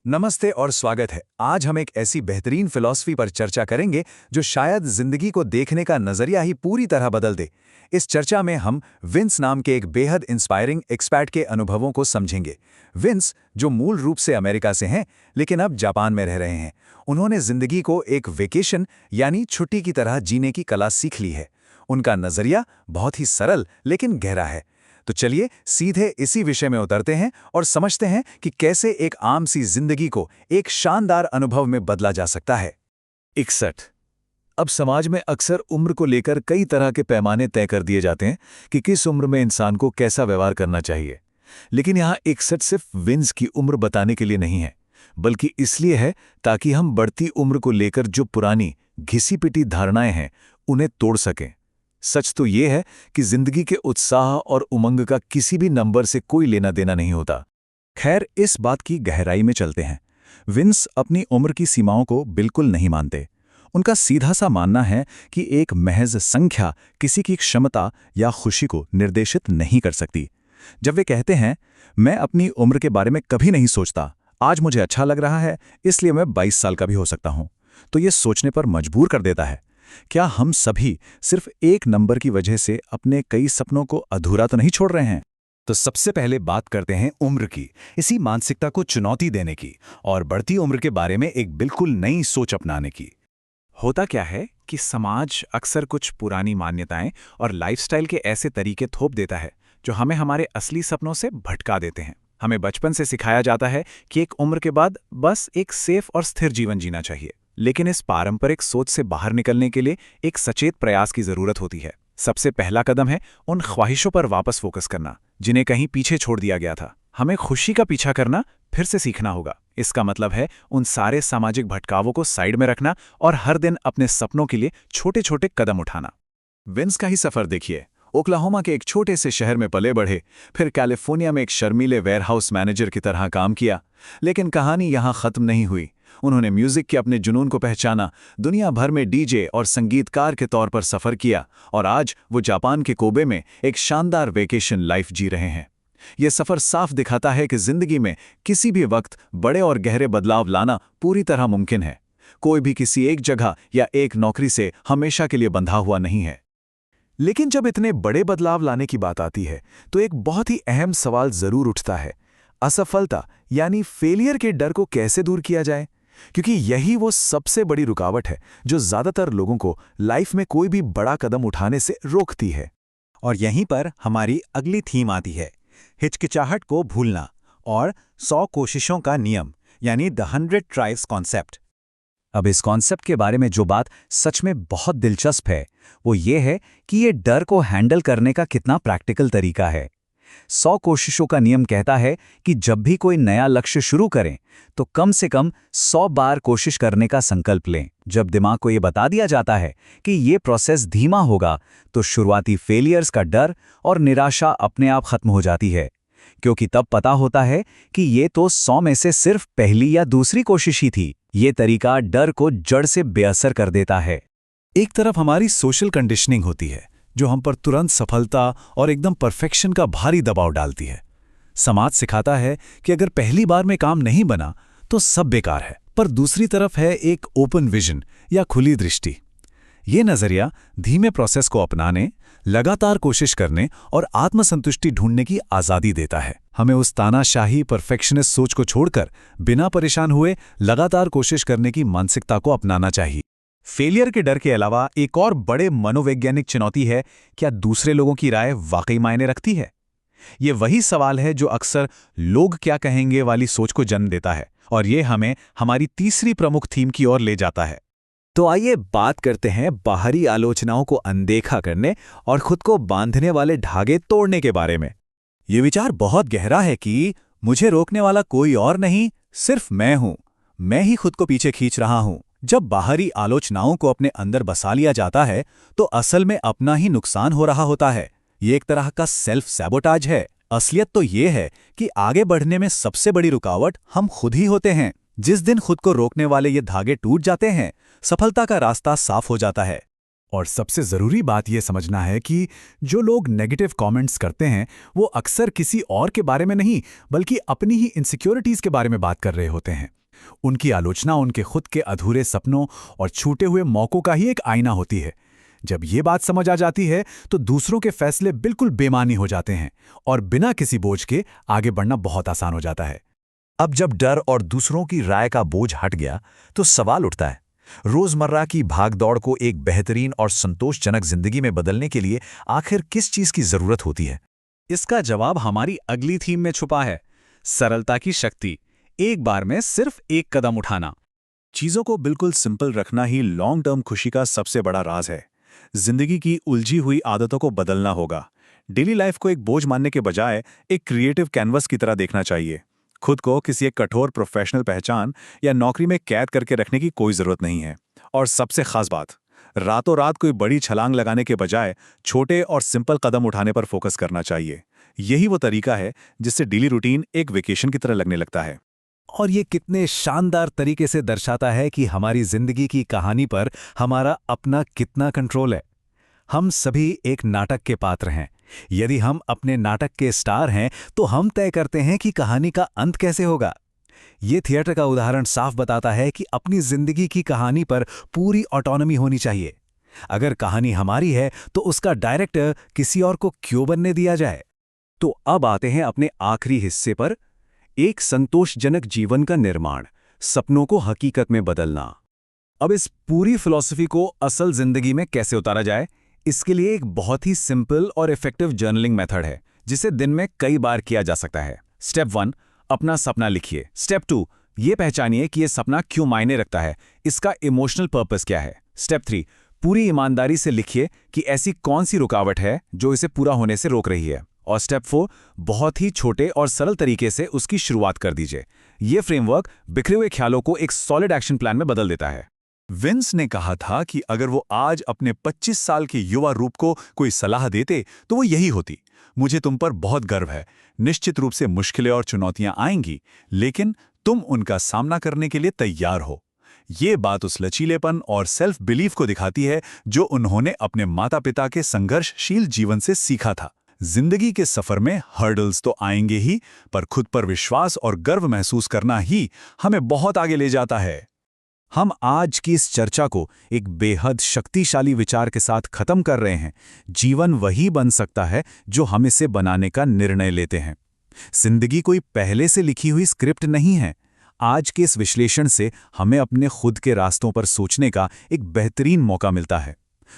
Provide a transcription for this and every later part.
नमस्ते और स्वागत है। आज हम एक ऐसी बेहतरीन फिलॉसफी पर चर्चा करेंगे जो शायद जिंदगी को देखने का नजरिया ही पूरी तरह बदल दे। इस चर्चा में हम विंस नाम के एक बेहद इंस्पायरिंग एक्सपैट के अनुभवों को समझेंगे। विंस, जो मूल रूप से अमेरिका से हैं लेकिन अब जापान में रह रहे हैं, उन्होंने जिंदगी को एक वेकेशन यानी छुट्टी की तरह जीने की कला सीख ली है। उनका नजरिया बहुत ही सरल लेकिन गहरा है। तो चलिए सीधे इसी विषय में उतरते हैं और समझते हैं कि कैसे एक आम सी जिंदगी को एक शानदार अनुभव में बदला जा सकता है। 61। अब समाज में अक्सर उम्र को लेकर कई तरह के पैमाने तय कर दिए जाते हैं कि किस उम्र में इंसान को कैसा व्यवहार करना चाहिए। लेकिन यहाँ 61 सिर्फ विंस की उम्र बताने के लिए नहीं है, बल्कि इसलिए है ताकि हम बढ़ती उम्र को लेकर जो पुरानी घिसी पिटी धारणाएं हैं उन्हें तोड़ सकें। सच तो ये है कि जिंदगी के उत्साह और उमंग का किसी भी नंबर से कोई लेना देना नहीं होता। खैर, इस बात की गहराई में चलते हैं। विंस अपनी उम्र की सीमाओं को बिल्कुल नहीं मानते। उनका सीधा सा मानना है कि एक महज संख्या किसी की क्षमता या खुशी को निर्देशित नहीं कर सकती। जब वे कहते हैं, मैं अपनी उम्र के बारे में कभी नहीं सोचता, आज मुझे अच्छा लग रहा है इसलिए मैं 22 साल का भी हो सकता हूं, तो ये सोचने पर मजबूर कर देता है। क्या हम सभी सिर्फ एक नंबर की वजह से अपने कई सपनों को अधूरा तो नहीं छोड़ रहे हैं? तो सबसे पहले बात करते हैं उम्र की, इसी मानसिकता को चुनौती देने की और बढ़ती उम्र के बारे में एक बिल्कुल नई सोच अपनाने की। होता क्या है कि समाज अक्सर कुछ पुरानी मान्यताएं और लाइफस्टाइल के ऐसे तरीके थोप देता है जो हमें हमारे असली सपनों से भटका देते हैं। हमें बचपन से सिखाया जाता है कि एक उम्र के बाद बस एक सेफ और स्थिर जीवन जीना चाहिए, लेकिन इस पारंपरिक सोच से बाहर निकलने के लिए एक सचेत प्रयास की जरूरत होती है। सबसे पहला कदम है उन ख्वाहिशों पर वापस फोकस करना जिन्हें कहीं पीछे छोड़ दिया गया था। हमें खुशी का पीछा करना फिर से सीखना होगा। इसका मतलब है उन सारे सामाजिक भटकावों को साइड में रखना और हर दिन अपने सपनों के लिए छोटे छोटे कदम उठाना। विंस का ही सफर देखिए। ओक्लाहोमा के एक छोटे से शहर में पले बढ़े, फिर कैलिफोर्निया में एक शर्मीले वेयरहाउस मैनेजर की तरह काम किया। लेकिन कहानी यहाँ खत्म नहीं हुई। उन्होंने म्यूजिक के अपने जुनून को पहचाना, दुनिया भर में डीजे और संगीतकार के तौर पर सफर किया और आज वो जापान के कोबे में एक शानदार वेकेशन लाइफ जी रहे हैं। ये सफर साफ दिखाता है कि जिंदगी में किसी भी वक्त बड़े और गहरे बदलाव लाना पूरी तरह मुमकिन है। कोई भी किसी एक जगह या एक नौकरी से हमेशा के लिए बंधा हुआ नहीं है। लेकिन जब इतने बड़े बदलाव लाने की बात आती है तो एक बहुत ही अहम सवाल जरूर उठता है, असफलता यानी फेलियर के डर को कैसे दूर किया जाए? क्योंकि यही वो सबसे बड़ी रुकावट है जो ज्यादातर लोगों को लाइफ में कोई भी बड़ा कदम उठाने से रोकती है। और यहीं पर हमारी अगली थीम आती है, हिचकिचाहट को भूलना और 100 कोशिशों का नियम यानी द 100 ट्राइज कॉन्सेप्ट। अब इस कॉन्सेप्ट के बारे में जो बात सच में बहुत दिलचस्प है वो ये है कि ये डर को हैंडल करने का कितना प्रैक्टिकल तरीका है। 100 कोशिशों का नियम कहता है कि जब भी कोई नया लक्ष्य शुरू करें तो कम से कम 100 बार कोशिश करने का संकल्प लें। जब दिमाग को ये बता दिया जाता है कि ये प्रोसेस धीमा होगा तो शुरुआती फेलियर्स का डर और निराशा अपने आप खत्म हो जाती है, क्योंकि तब पता होता है कि ये तो 100 में से सिर्फ पहली या दूसरी कोशिश ही थी। ये तरीका डर को जड़ से बेअसर कर देता है। एक तरफ हमारी सोशल कंडीशनिंग होती है जो हम पर तुरंत सफलता और एकदम परफेक्शन का भारी दबाव डालती है। समाज सिखाता है कि अगर पहली बार में काम नहीं बना तो सब बेकार है। पर दूसरी तरफ है एक ओपन विजन या खुली दृष्टि। ये नजरिया धीमे प्रोसेस को अपनाने, लगातार कोशिश करने और आत्मसंतुष्टि ढूंढने की आजादी देता है। हमें उस तानाशाही परफेक्शनिस्ट सोच को छोड़कर बिना परेशान हुए लगातार कोशिश करने की मानसिकता को अपनाना चाहिए। फेलियर के डर के अलावा एक और बड़े मनोवैज्ञानिक चुनौती है, क्या दूसरे लोगों की राय वाकई मायने रखती है? ये वही सवाल है जो अक्सर लोग क्या कहेंगे वाली सोच को जन्म देता है, और ये हमें हमारी तीसरी प्रमुख थीम की ओर ले जाता है। तो आइए बात करते हैं बाहरी आलोचनाओं को अनदेखा करने और खुद को बांधने वाले धागे तोड़ने के बारे में। ये विचार बहुत गहरा है कि मुझे रोकने वाला कोई और नहीं, सिर्फ मैं हूं। मैं ही खुद को पीछे खींच रहा हूं। जब बाहरी आलोचनाओं को अपने अंदर बसा लिया जाता है तो असल में अपना ही नुकसान हो रहा होता है। ये एक तरह का सेल्फ सैबोटाज है। असलियत तो ये है कि आगे बढ़ने में सबसे बड़ी रुकावट हम खुद ही होते हैं। जिस दिन खुद को रोकने वाले ये धागे टूट जाते हैं, सफलता का रास्ता साफ हो जाता है। और सबसे ज़रूरी बात यह समझना है कि जो लोग नेगेटिव कमेंट्स करते हैं वो अक्सर किसी और के बारे में नहीं बल्कि अपनी ही इनसिक्योरिटीज़ के बारे में बात कर रहे होते हैं। उनकी आलोचना उनके खुद के अधूरे सपनों और छूटे हुए मौक़ों का ही एक आईना होती है। जब ये बात समझ आ जाती है तो दूसरों के फैसले बिल्कुल बेमानी हो जाते हैं और बिना किसी बोझ के आगे बढ़ना बहुत आसान हो जाता है। अब जब डर और दूसरों की राय का बोझ हट गया तो सवाल उठता है, रोजमर्रा की भागदौड़ को एक बेहतरीन और संतोषजनक जिंदगी में बदलने के लिए आखिर किस चीज की जरूरत होती है? इसका जवाब हमारी अगली थीम में छुपा है, सरलता की शक्ति। एक बार में सिर्फ एक कदम उठाना। चीज़ों को बिल्कुल सिंपल रखना ही लॉन्ग टर्म खुशी का सबसे बड़ा राज है। जिंदगी की उलझी हुई आदतों को बदलना होगा। डेली लाइफ को एक बोझ मानने के बजाय एक क्रिएटिव कैनवस की तरह देखना चाहिए। खुद को किसी एक कठोर प्रोफेशनल पहचान या नौकरी में कैद करके रखने की कोई ज़रूरत नहीं है। और सबसे खास बात, रातों रात कोई बड़ी छलांग लगाने के बजाय छोटे और सिंपल कदम उठाने पर फोकस करना चाहिए। यही वो तरीका है जिससे डेली रूटीन एक वेकेशन की तरह लगने लगता है। और ये कितने शानदार तरीके से दर्शाता है कि हमारी जिंदगी की कहानी पर हमारा अपना कितना कंट्रोल है। हम सभी एक नाटक के पात्र हैं। यदि हम अपने नाटक के स्टार हैं तो हम तय करते हैं कि कहानी का अंत कैसे होगा। ये थिएटर का उदाहरण साफ बताता है कि अपनी जिंदगी की कहानी पर पूरी ऑटोनॉमी होनी चाहिए। अगर कहानी हमारी है तो उसका डायरेक्टर किसी और को क्यों बनने दिया जाए। तो अब आते हैं अपने आखिरी हिस्से पर, एक संतोषजनक जीवन का निर्माण, सपनों को हकीकत में बदलना। अब इस पूरी फिलॉसफी को असल जिंदगी में कैसे उतारा जाए, इसके लिए एक बहुत ही सिंपल और इफेक्टिव जर्नलिंग मेथड है जिसे दिन में कई बार किया जा सकता है। स्टेप 1, अपना सपना लिखिए। स्टेप 2, ये पहचानिए कि ये सपना क्यों मायने रखता है, इसका इमोशनल पर्पस क्या है। स्टेप 3, पूरी ईमानदारी से लिखिए कि ऐसी कौन सी रुकावट है जो इसे पूरा होने से रोक रही है। और स्टेप 4, बहुत ही छोटे और सरल तरीके से उसकी शुरुआत कर दीजिए। ये फ्रेमवर्क बिखरे हुए ख्यालों को एक सॉलिड एक्शन प्लान में बदल देता है। विंस ने कहा था कि अगर वो आज अपने 25 साल के युवा रूप को कोई सलाह देते तो वो यही होती, मुझे तुम पर बहुत गर्व है। निश्चित रूप से मुश्किलें और चुनौतियां आएंगी, लेकिन तुम उनका सामना करने के लिए तैयार हो। ये बात उस लचीलेपन और सेल्फ बिलीफ को दिखाती है जो उन्होंने अपने माता पिता के संघर्षशील जीवन से सीखा था। जिंदगी के सफर में हर्डल्स तो आएंगे ही, पर खुद पर विश्वास और गर्व महसूस करना ही हमें बहुत आगे ले जाता है। हम आज की इस चर्चा को एक बेहद शक्तिशाली विचार के साथ खत्म कर रहे हैं। जीवन वही बन सकता है जो हम इसे बनाने का निर्णय लेते हैं। जिंदगी कोई पहले से लिखी हुई स्क्रिप्ट नहीं है। आज के इस विश्लेषण से हमें अपने खुद के रास्तों पर सोचने का एक बेहतरीन मौका मिलता है।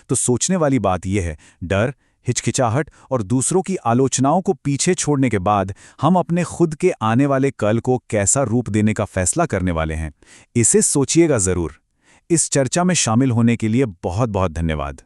तो सोचने वाली बात यह है, डर, हिचकिचाहट और दूसरों की आलोचनाओं को पीछे छोड़ने के बाद हम अपने खुद के आने वाले कल को कैसा रूप देने का फैसला करने वाले हैं, इसे सोचिएगा ज़रूर। इस चर्चा में शामिल होने के लिए बहुत बहुत धन्यवाद।